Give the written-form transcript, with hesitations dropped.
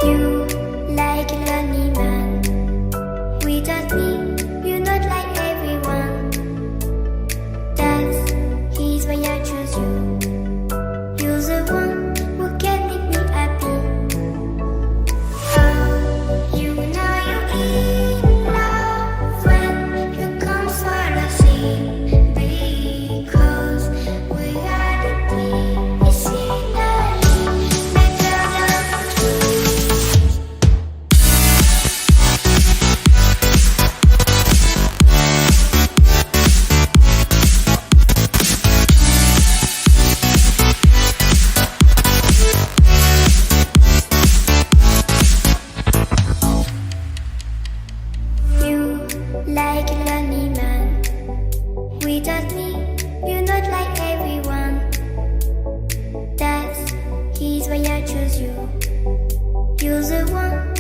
You like a lonely man. Without me, you're not like everyone. That's he's why I choose you. You're the one who can make me happy. Oh, you know you're in love when you come for the sea. Because reality is scenery better than truth. You like a lonely man. Without me, you're not like everyone. That's he's why I choose you. You're the one